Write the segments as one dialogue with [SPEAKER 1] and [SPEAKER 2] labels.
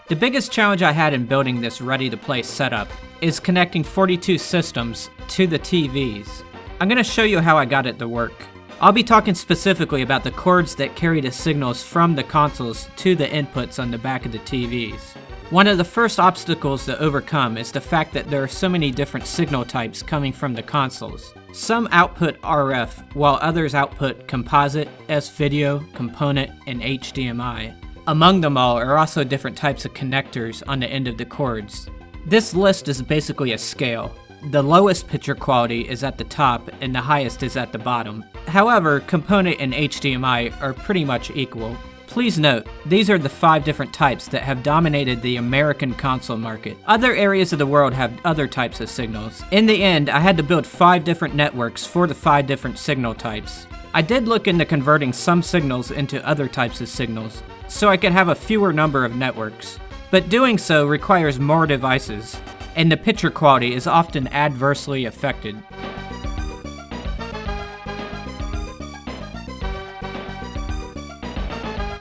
[SPEAKER 1] The biggest challenge I had in building this ready-to-play setup is connecting 42 systems to the TVs. I'm going to show you how I got it to work. I'll be talking specifically about the cords that carry the signals from the consoles to the inputs on the back of the TVs. One of the first obstacles to overcome is the fact that there are so many different signal types coming from the consoles. Some output RF, while others output composite, S-video, component, and HDMI. Among them all are also different types of connectors on the end of the cords. This list is basically a scale. The lowest picture quality is at the top and the highest is at the bottom. However, component and HDMI are pretty much equal. Please note, these are the 5 different types that have dominated the American console market. Other areas of the world have other types of signals. In the end, I had to build 5 different networks for the 5 different signal types. I did look into converting some signals into other types of signals, so I could have a fewer number of networks. But doing so requires more devices, and the picture quality is often adversely affected.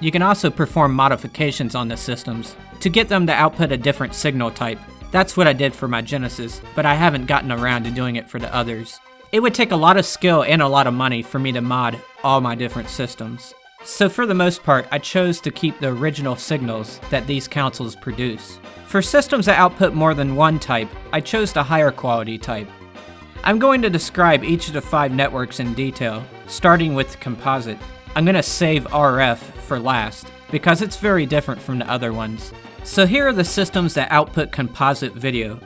[SPEAKER 1] You can also perform modifications on the systems to get them to output a different signal type. That's what I did for my Genesis, but I haven't gotten around to doing it for the others. It would take a lot of skill and a lot of money for me to mod all my different systems. So for the most part, I chose to keep the original signals that these consoles produce. For systems that output more than one type, I chose the higher quality type. I'm going to describe each of the 5 networks in detail, starting with composite. I'm going to save RF for last, because it's very different from the other ones. So here are the systems that output composite video.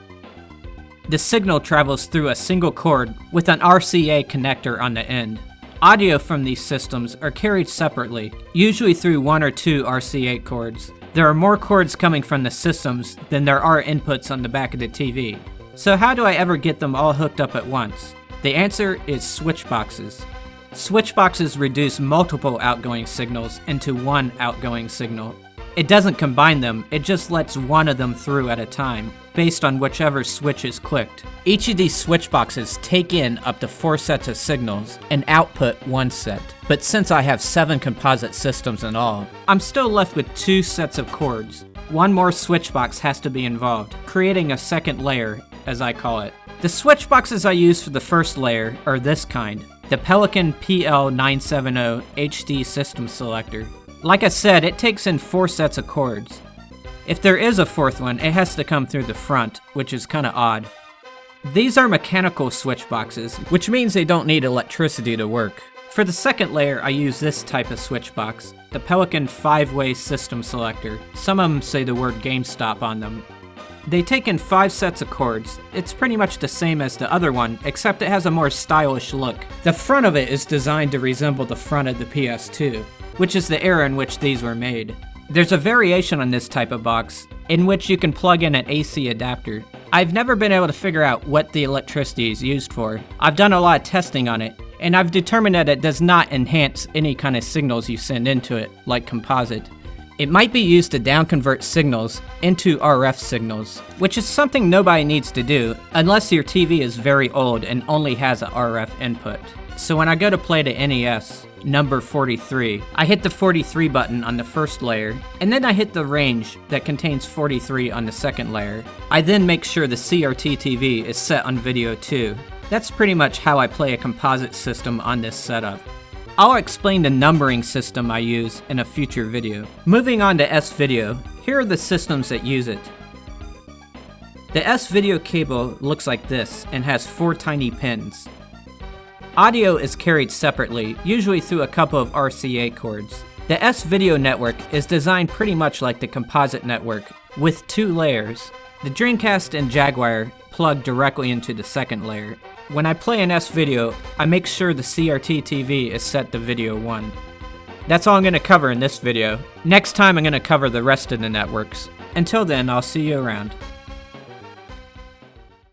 [SPEAKER 1] The signal travels through a single cord with an RCA connector on the end. Audio from these systems are carried separately, usually through 1 or 2 RCA cords. There are more cords coming from the systems than there are inputs on the back of the TV. So how do I ever get them all hooked up at once? The answer is switchboxes. Switchboxes reduce multiple outgoing signals into one outgoing signal. It doesn't combine them, it just lets one of them through at a time, based on whichever switch is clicked. Each of these switchboxes take in up to 4 sets of signals and output 1 set. But since I have 7 composite systems in all, I'm still left with 2 sets of cords. One more switchbox has to be involved, creating a second layer, as I call it. The switchboxes I use for the first layer are this kind. The Pelican PL970 HD System Selector. Like I said, it takes in 4 sets of cords. If there is a 4th one, it has to come through the front, which is kinda odd. These are mechanical switchboxes, which means they don't need electricity to work. For the second layer, I use this type of switchbox, the Pelican 5-way System Selector. Some of them say the word GameStop on them. They take in 5 sets of cords. It's pretty much the same as the other one, except it has a more stylish look. The front of it is designed to resemble the front of the PS2, which is the era in which these were made. There's a variation on this type of box, in which you can plug in an AC adapter. I've never been able to figure out what the electricity is used for. I've done a lot of testing on it, and I've determined that it does not enhance any kind of signals you send into it, like composite. It might be used to downconvert signals into RF signals, which is something nobody needs to do unless your TV is very old and only has an RF input. So when I go to play the NES, number 43, I hit the 43 button on the first layer, and then I hit the range that contains 43 on the second layer. I then make sure the CRT TV is set on video 2. That's pretty much how I play a composite system on this setup. I'll explain the numbering system I use in a future video. Moving on to S-Video, here are the systems that use it. The S-Video cable looks like this and has 4 tiny pins. Audio is carried separately, usually through a couple of RCA cords. The S-Video network is designed pretty much like the composite network, with 2 layers. The Dreamcast and Jaguar plug directly into the second layer. When I play an S-Video, I make sure the CRT TV is set to video 1. That's all I'm going to cover in this video. Next time I'm going to cover the rest of the networks. Until then, I'll see you around.